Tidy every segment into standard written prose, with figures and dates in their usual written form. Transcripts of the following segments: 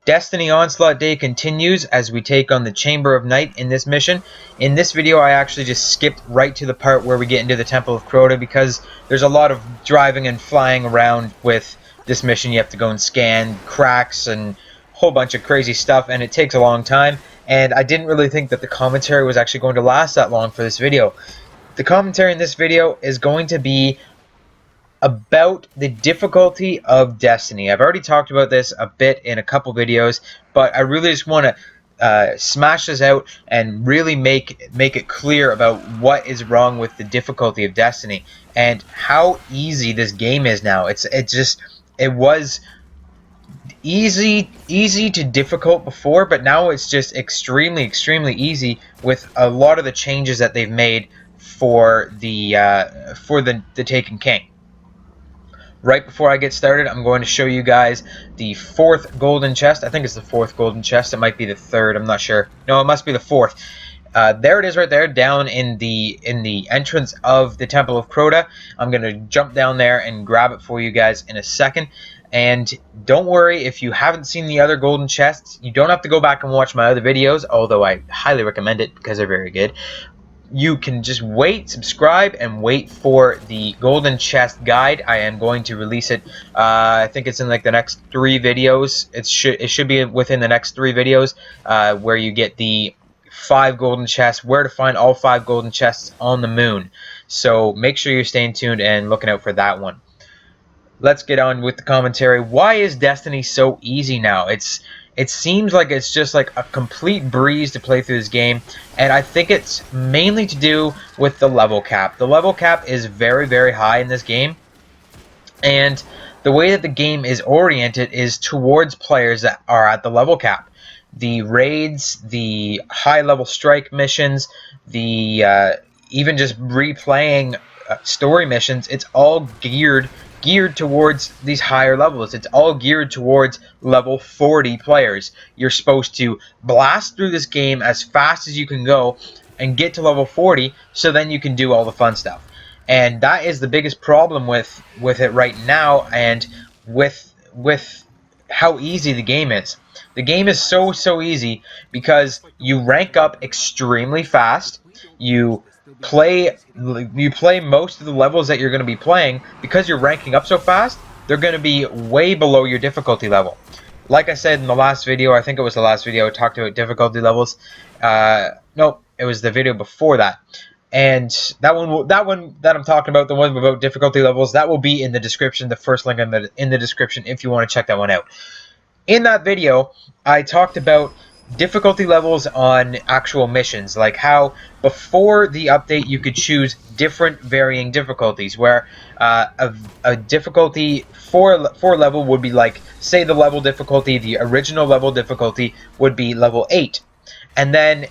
Destiny Onslaught Day continues as we take on the Chamber of Night in this mission. In this video, I actually just skipped right to the part where we get into the Temple of Crota because there's a lot of driving and flying around with this mission. You have to go and scan cracks and a whole bunch of crazy stuff, and it takes a long time. And I didn't really think that the commentary was actually going to last that long for this video. The commentary in this video is going to be about the difficulty of Destiny. I've already talked about this a bit in a couple videos, but I really just want to smash this out and really make it clear about what is wrong with the difficulty of Destiny and how easy this game is now. It was easy to difficult before, but now it's just extremely easy with a lot of the changes that they've made for the Taken King. Right before I get started, I'm going to show you guys the 4th golden chest. I think it's the 4th golden chest. It might be the 3rd. I'm not sure. No, it must be the 4th. There it is right there, down in the entrance of the Temple of Crota. I'm going to jump down there and grab it for you guys in a second. And don't worry, if you haven't seen the other golden chests, you don't have to go back and watch my other videos, although I highly recommend it because they're very good. You can just wait, subscribe, and wait for the golden chest guide. I am going to release it. I think it's in like the next 3 videos. It should be within the next 3 videos where you get the 5 golden chests, where to find all 5 golden chests on the moon. So make sure you're staying tuned and looking out for that one. Let's get on with the commentary. Why is Destiny so easy now? It seems like it's just like a complete breeze to play through this game, and I think it's mainly to do with the level cap. The level cap is very high in this game, and the way that the game is oriented is towards players that are at the level cap. The raids, the high level strike missions, the even just replaying story missions, it's all geared towards these higher levels. It's all geared towards level 40 players. You're supposed to blast through this game as fast as you can go and get to level 40 so then you can do all the fun stuff. And that is the biggest problem with it right now, and with how easy the game is. The game is so easy because you rank up extremely fast. You play most of the levels that you're going to be playing. Because you're ranking up so fast, they're going to be way below your difficulty level. Like I said in the last video, I think it was the last video, I talked about difficulty levels. No, it was the video before that. And that one that I'm talking about, the one about difficulty levels, that will be in the description, the first link in the description if you want to check that one out. In that video, I talked about difficulty levels on actual missions, like how before the update you could choose different varying difficulties, where a difficulty 4 level would be like, say the level difficulty, the original level difficulty would be level 8, and then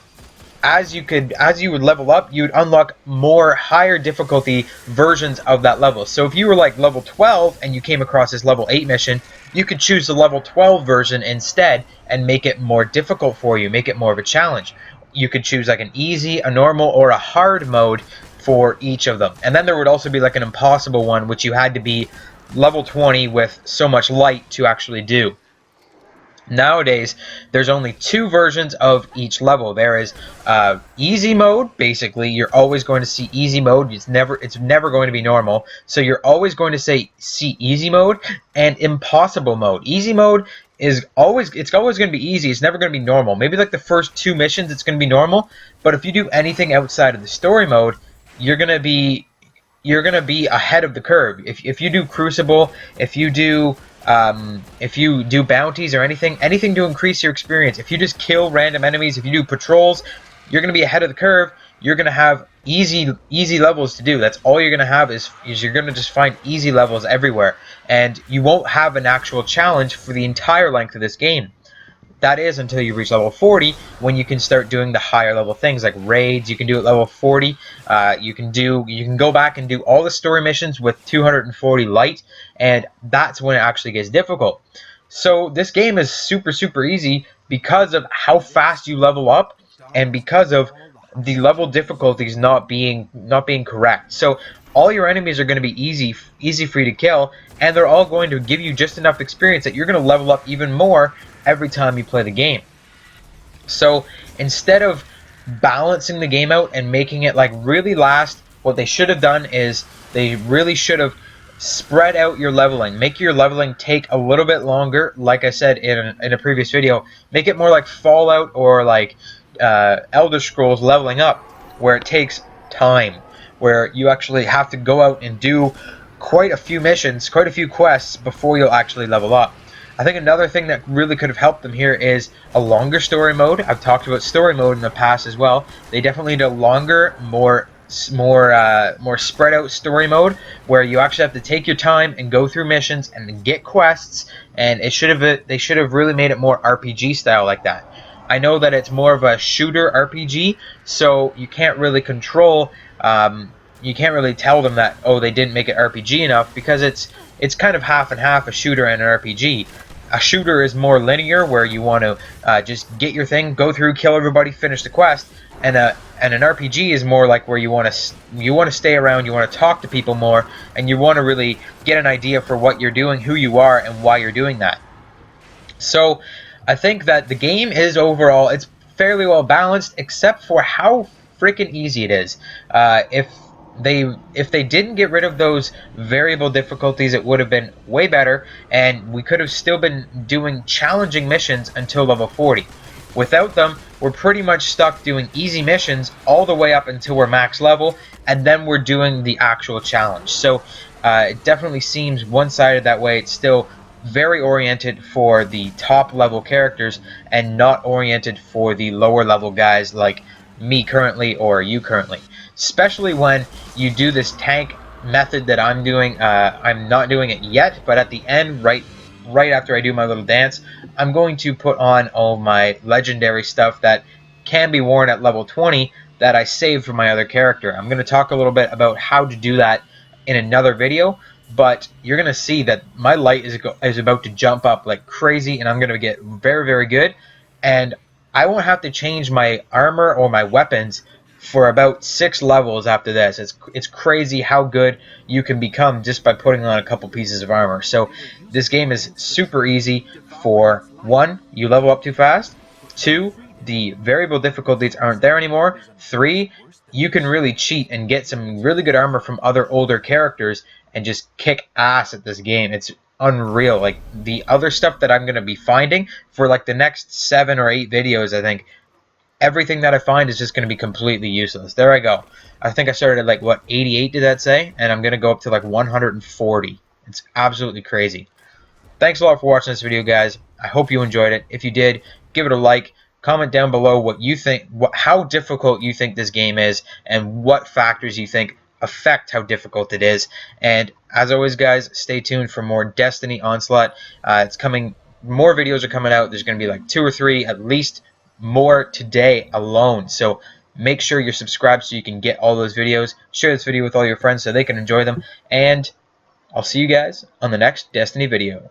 as you would level up, you'd unlock more higher difficulty versions of that level. So if you were like level 12 and you came across this level 8 mission, you could choose the level 12 version instead and make it more difficult for you, make it more of a challenge. You could choose like an easy, a normal, or a hard mode for each of them. And then there would also be like an impossible one, which you had to be level 20 with so much light to actually do. Nowadays, there's only 2 versions of each level. There is easy mode. Basically, you're always going to see easy mode. It's never going to be normal. So you're always going to see easy mode and impossible mode. Easy mode is always going to be easy. It's never going to be normal. Maybe like the first 2 missions, it's going to be normal. But if you do anything outside of the story mode, you're going to be ahead of the curve. If you do Crucible, if you do bounties or anything to increase your experience, if you just kill random enemies, if you do patrols, you're going to be ahead of the curve. You're going to have easy levels to do. That's all you're going to have is you're going to just find easy levels everywhere, and you won't have an actual challenge for the entire length of this game. That is until you reach level 40, when you can start doing the higher level things like raids. You can do at level 40. You can go back and do all the story missions with 240 light, and that's when it actually gets difficult. So this game is super easy because of how fast you level up, and because of the level difficulties not being correct. So all your enemies are going to be easy for you to kill, and they're all going to give you just enough experience that you're going to level up even more every time you play the game. So instead of balancing the game out and making it like really last, what they should have done is they really should have spread out your leveling. Make your leveling take a little bit longer. Like I said in a previous video, make it more like Fallout or like Elder Scrolls leveling up, where it takes time, where you actually have to go out and do quite a few missions, quite a few quests before you'll actually level up. I think another thing that really could have helped them here is a longer story mode. I've talked about story mode in the past as well. They definitely need a longer, more spread out story mode, where you actually have to take your time and go through missions and get quests. And they should have really made it more RPG style like that. I know that it's more of a shooter RPG, so you can't really control. You can't really tell them that, oh, they didn't make it RPG enough, because it's kind of half and half, a shooter and an RPG. A shooter is more linear, where you want to just get your thing, go through, kill everybody, finish the quest, and an RPG is more like where you want to stay around, you want to talk to people more, and you want to really get an idea for what you're doing, who you are, and why you're doing that. So I think that the game is overall, it's fairly well balanced, except for how freaking easy it is. If they didn't get rid of those variable difficulties, it would have been way better, and we could have still been doing challenging missions until level 40. Without them, we're pretty much stuck doing easy missions all the way up until we're max level, and then we're doing the actual challenge. So it definitely seems one-sided that way. It's still very oriented for the top level characters and not oriented for the lower level guys like me currently or you currently. Especially when you do this tank method that I'm doing. I'm not doing it yet, but at the end, right after I do my little dance, I'm going to put on all my legendary stuff that can be worn at level 20 that I saved for my other character. I'm going to talk a little bit about how to do that in another video, but you're going to see that my light is about to jump up like crazy, and I'm going to get very, very good, and I won't have to change my armor or my weapons for about 6 levels after this. It's crazy how good you can become just by putting on a couple pieces of armor. So this game is super easy. For 1, you level up too fast. 2, the variable difficulties aren't there anymore. 3, you can really cheat and get some really good armor from other older characters and just kick ass at this game. It's unreal. Like the other stuff that I'm going to be finding for like the next 7 or 8 videos, I think everything that I find is just going to be completely useless. There I go. I think I started at like, what, 88 did that say? And I'm going to go up to like 140. It's absolutely crazy. Thanks a lot for watching this video, guys. I hope you enjoyed it. If you did, give it a like. Comment down below what you think, how difficult you think this game is, and what factors you think affect how difficult it is. And as always, guys, stay tuned for more Destiny Onslaught. It's coming. More videos are coming out. There's going to be like 2 or 3 at least more today alone. So make sure you're subscribed so you can get all those videos. Share this video with all your friends so they can enjoy them. And I'll see you guys on the next Destiny video.